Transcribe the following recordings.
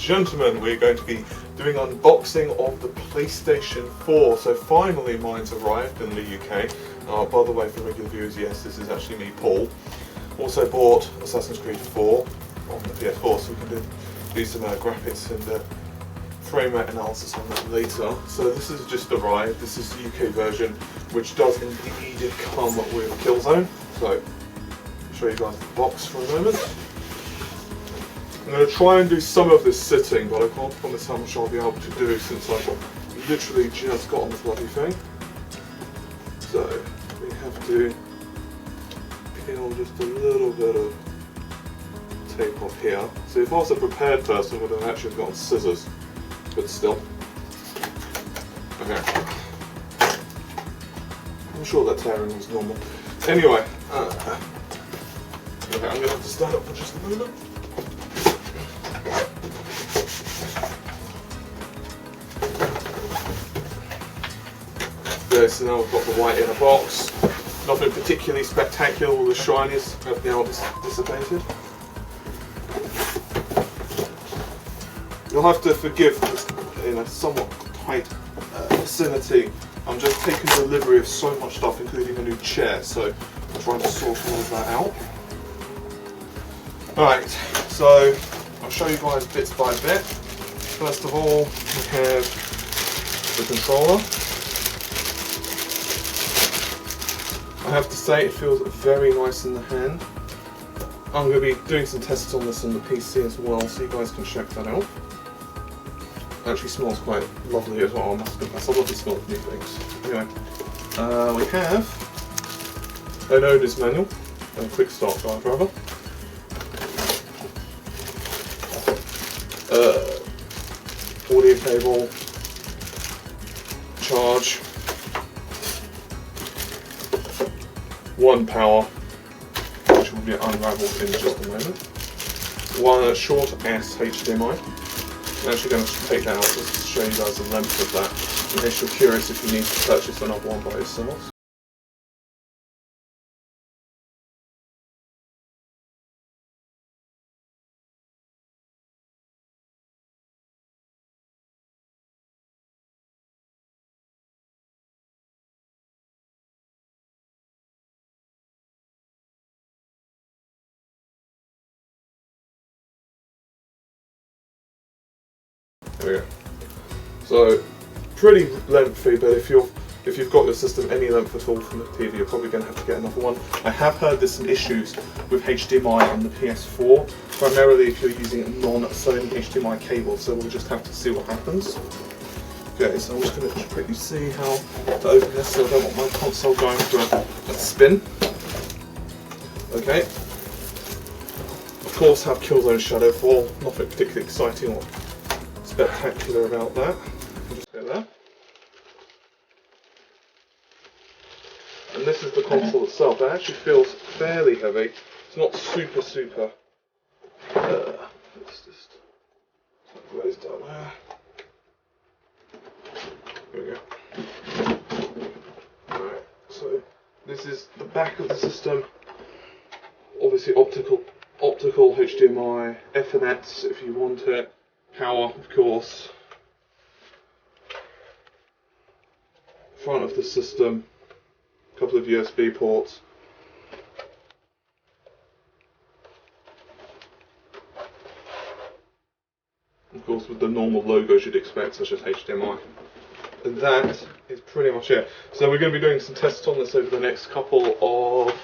gentlemen, we're going to be doing unboxing of the PlayStation 4. So finally mine's arrived in the UK. By the way, for regular viewers, yes, this is actually me, Paul. Also bought Assassin's Creed 4 on the PS4, so we can do some graphics and frame rate analysis on that later. So this has just arrived. This is the UK version, which does indeed come with Killzone. So I'll show you guys the box for a moment. I'm going to try and do some of this sitting, but I can't promise how much I'll be able to do since I've literally just got on the bloody thing. So we have to peel just a little bit of tape off here. So if I was a prepared person, I would have actually gotten scissors, but still. Okay. I'm sure that tearing was normal. Anyway, okay, I'm going to have to stand up for just a moment. Okay, so now we've got the white inner box. Nothing particularly spectacular, all the shinies have now dissipated. You'll have to forgive this in a somewhat tight vicinity. I'm just taking delivery of so much stuff, including a new chair, so I'm trying to sort all of that out. Alright, so I'll show you guys bits by bit. First of all, we have the controller. I have to say it feels very nice in the hand. I'm going to be doing some tests on this on the PC as well, so you guys can check that out. It actually smells quite lovely as well, I must confess. I love the smell of new things. Anyway, we have an owner's manual, a quick start guide rather. Audio cable, charge, one power, which will be unravelled in just a moment, one short S HDMI. I'm actually going to take that out just to show you guys the length of that, in case you're curious if you need to purchase another one by yourselves. There we go. So pretty lengthy, but if you've got your system any length at all from the TV, you're probably going to have to get another one. I have heard there's some issues with HDMI on the PS4, primarily if you're using a non-Sony HDMI cable, so we'll just have to see what happens. Okay, so I'm just going to quickly see how to open this so I don't want my console going for a spin. Okay. Of course have Killzone Shadow 4, nothing particularly exciting or spectacular about that. I'll just go there. And this is the console itself. It actually feels fairly heavy. It's not super. Let's just raise down there. There we go. Alright, so this is the back of the system. Obviously optical HDMI, Ethernet if you want it. Power, of course. Front of the system, a couple of USB ports. Of course, with the normal logos you'd expect, such as HDMI. And that is pretty much it. So we're going to be doing some tests on this over the next couple of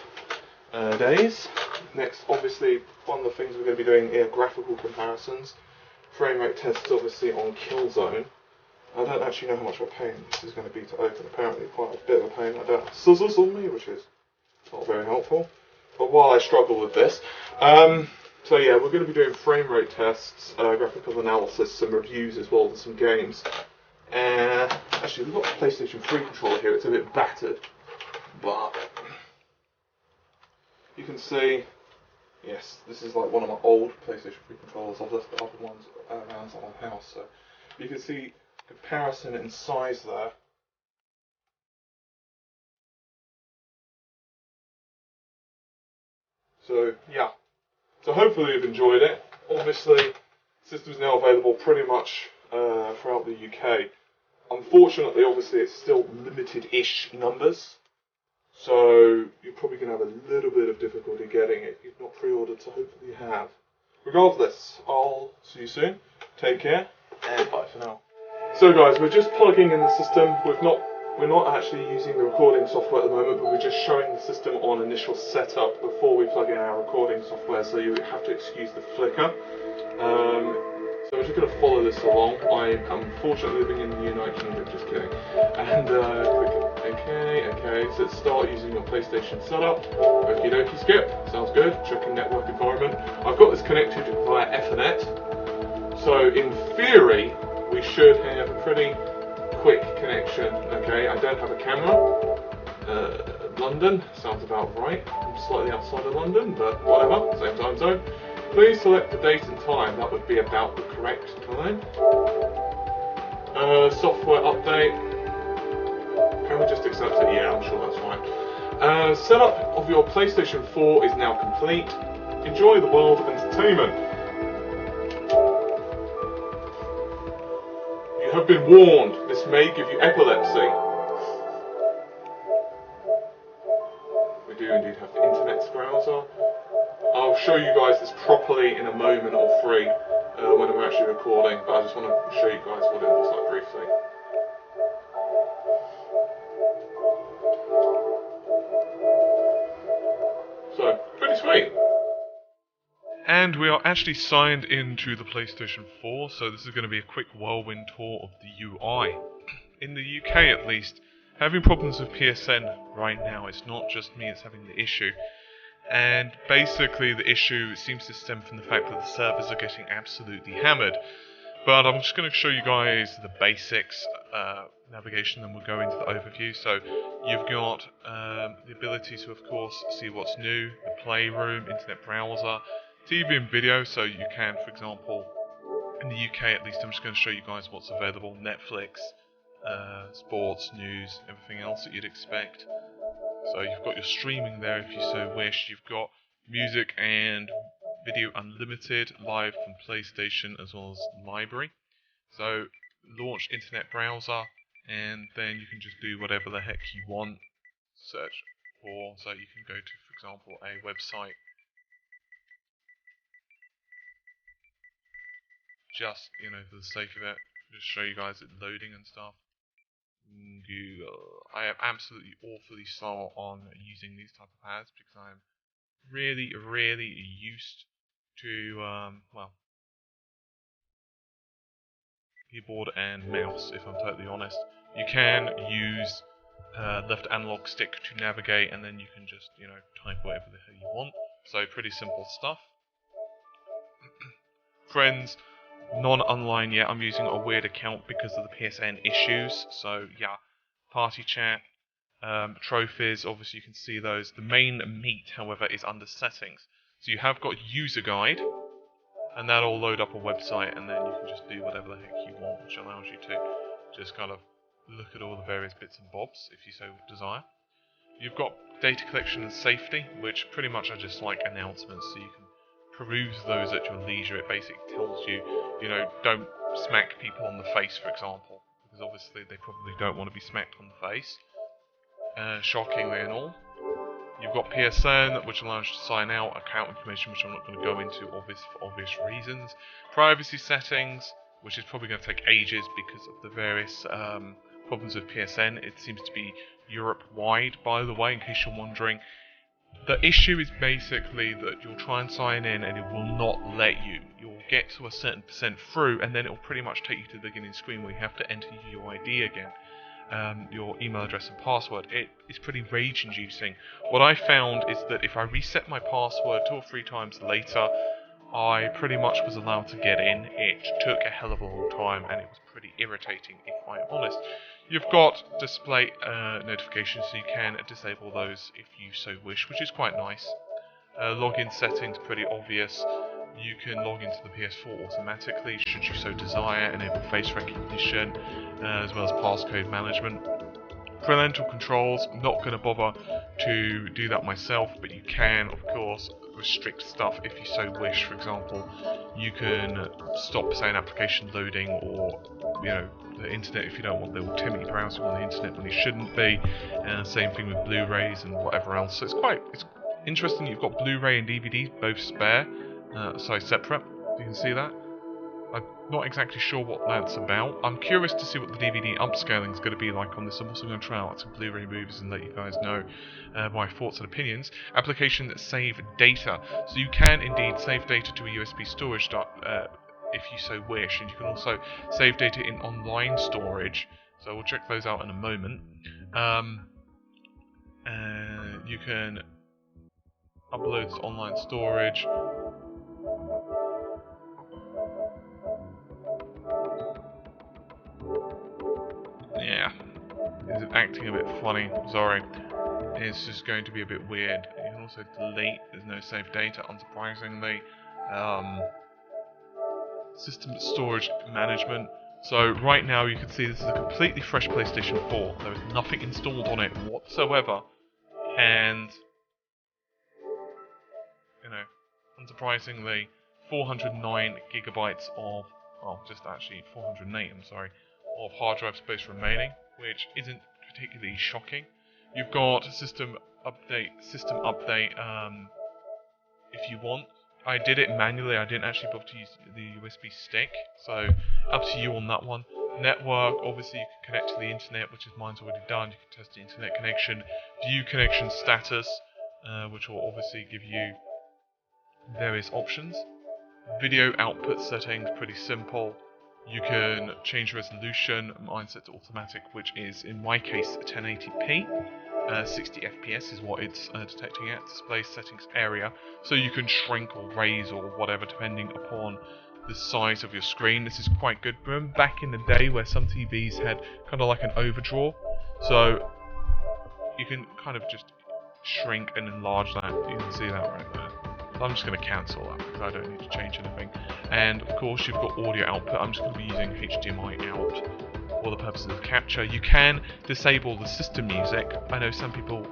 days. Next, obviously, one of the things we're going to be doing are graphical comparisons. Frame rate tests obviously on Killzone. I don't actually know how much of a pain this is going to be to open. Apparently quite a bit of a pain. I don't have scissors on me, which is not very helpful. But while I struggle with this, so yeah, we're going to be doing frame rate tests, graphical analysis, some reviews as well as some games. Actually, we've got a PlayStation 3 controller here. It's a bit battered, but you can see. Yes, this is like one of my old PlayStation 3 controllers. I've left the other ones around our house, so you can see comparison in size there. So yeah, so hopefully you've enjoyed it. Obviously, System's now available pretty much throughout the UK. Unfortunately, obviously, it's still limited-ish numbers, so you're probably going to have a little bit of difficulty getting it if you've not pre-ordered, so hopefully you have. Regardless, I'll see you soon. Take care, and bye for now. So guys, we're just plugging in the system. We're not actually using the recording software at the moment, but we're just showing the system on initial setup before we plug in our recording software, so you have to excuse the flicker. So we're just going to follow this along. I'm unfortunately living in the United Kingdom, just kidding. And click OK, so let's start using your PlayStation setup. Okie dokie, skip, sounds good. Checking network environment. I've got this connected via Ethernet, so in theory we should have a pretty quick connection. Okay, I don't have a camera. London sounds about right. I'm slightly outside of London, but whatever, same time zone. Please select the date and time. That would be about the correct time. Software update. Can we just accept it? Yeah, I'm sure that's fine. Setup of your PlayStation 4 is now complete. Enjoy the world of entertainment. You have been warned. This may give you epilepsy. We do indeed have the internet browser. I'll show you guys this properly in a moment or three when I'm actually recording, but I just want to show you guys what it looks like briefly. So, pretty sweet. And we are actually signed into the PlayStation 4, so this is going to be a quick whirlwind tour of the UI. In the UK at least, having problems with PSN right now. It's not just me that's having the issue. And basically the issue seems to stem from the fact that the servers are getting absolutely hammered. But I'm just going to show you guys the basics navigation, and we'll go into the overview. So you've got the ability to, of course, see what's new, the playroom, internet browser, TV and video. So you can, for example, in the UK at least, I'm just going to show you guys what's available. Netflix, sports, news, everything else that you'd expect. So you've got your streaming there if you so wish. You've got music and video unlimited, live from PlayStation as well as library. So launch internet browser, and then you can just do whatever the heck you want. Search for, so you can go to, for example, a website. Just, for the sake of it, just show you guys it loading and stuff. I am absolutely awfully slow on using these type of pads because I'm really used to keyboard and mouse. If I'm totally honest, you can use left analog stick to navigate, and then you can just type whatever the hell you want. So pretty simple stuff. Friends, non-online yet. I'm using a weird account because of the PSN issues. So yeah, party chat, trophies. Obviously, you can see those. The main meat, however, is under settings. So you have got user guide, and that'll load up a website, and then you can just do whatever the heck you want, which allows you to just kind of look at all the various bits and bobs if you so desire. You've got data collection and safety, which pretty much are just like announcements, so you can peruse those at your leisure. It basically tells you, don't smack people on the face, for example, because obviously they probably don't want to be smacked on the face. Shockingly and all. You've got PSN, which allows you to sign out, account information, which I'm not going to go into for obvious reasons. Privacy settings, which is probably going to take ages because of the various problems with PSN. It seems to be Europe-wide, by the way, in case you're wondering. The issue is basically that you'll try and sign in and it will not let you. You'll get to a certain percent through, and then it will pretty much take you to the beginning screen where you have to enter your ID again. Your email address and password. It is pretty rage-inducing. What I found is that if I reset my password 2 or 3 times later, I pretty much was allowed to get in. It took a hell of a long time, and it was pretty irritating, if I'm honest. You've got display notifications, so you can disable those if you so wish, which is quite nice. Login settings, pretty obvious. You can log into the PS4 automatically, should you so desire, enable face recognition, as well as passcode management. Parental controls, I'm not going to bother to do that myself, but you can, of course, restrict stuff if you so wish. For example, you can stop, say, an application loading, or the internet if you don't want the ultimate browsing on the internet when it shouldn't be. Same thing with Blu-rays and whatever else. So it's interesting. You've got Blu-ray and DVD both separate. You can see that. I'm not exactly sure what that's about. I'm curious to see what the DVD upscaling is going to be like on this. I'm also going to try out some Blu-ray movies and let you guys know my thoughts and opinions. Application that save data. So you can indeed save data to a USB storage if you so wish, and you can also save data in online storage. So we'll check those out in a moment. You can upload to online storage. Yeah, it's acting a bit funny, sorry. It's just going to be a bit weird. You can also delete, there's no saved data, unsurprisingly. System storage management. So right now you can see this is a completely fresh PlayStation 4. There is nothing installed on it whatsoever. And, unsurprisingly, 409 gigabytes of, just actually 408, I'm sorry, of hard drive space remaining, which isn't particularly shocking. You've got system update, if you want. I did it manually, I didn't actually bother to use the USB stick, so up to you on that one. Network, obviously you can connect to the internet, which is mine's already done. You can test the internet connection, view connection status, which will obviously give you various options. Video output settings, pretty simple. You can change resolution, mine set to automatic, which is in my case 1080p. 60 FPS is what it's detecting at. Display settings area, so you can shrink or raise or whatever depending upon the size of your screen. This is quite good. Remember back in the day where some TVs had kind of like an overdraw, so you can kind of just shrink and enlarge that. You can see that right there. I'm just going to cancel that because I don't need to change anything. And of course you've got audio output. I'm just going to be using HDMI out for the purposes of capture. You can disable the system music. I know some people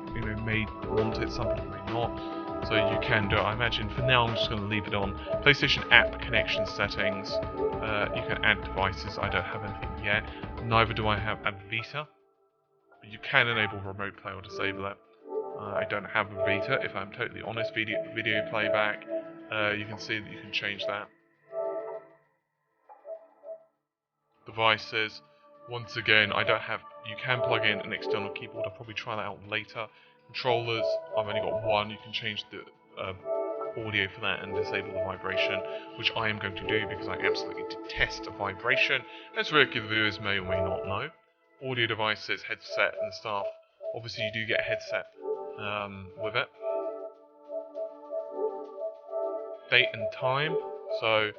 may want it, some people may not. So you can do it. I imagine for now I'm just going to leave it on. PlayStation app connection settings. You can add devices. I don't have anything yet. Neither do I have Vita. But you can enable remote play or disable it. I don't have a Vita, if I'm totally honest. Video playback, you can see that you can change that. Devices, once again, I don't have. You can plug in an external keyboard. I'll probably try that out later. Controllers, I've only got one. You can change the audio for that and disable the vibration, which I am going to do because I absolutely detest vibration, as regular viewers may or may not know. Audio devices, headset and stuff. Obviously, you do get a headset with it. Date and time, so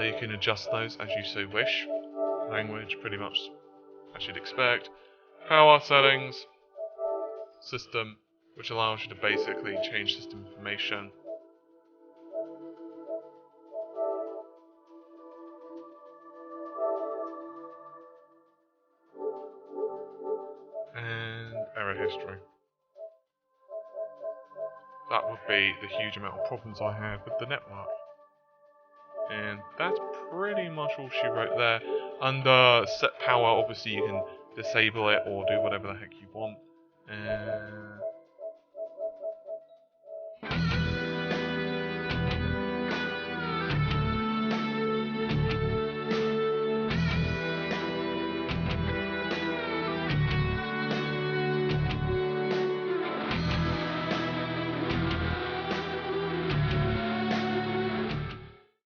you can adjust those as you so wish. Language, pretty much as you'd expect. Power settings, system, which allows you to basically change system information. And error history. That would be the huge amount of problems I have with the network. And that's pretty much all she wrote there. Under set power, obviously you can disable it or do whatever the heck you want.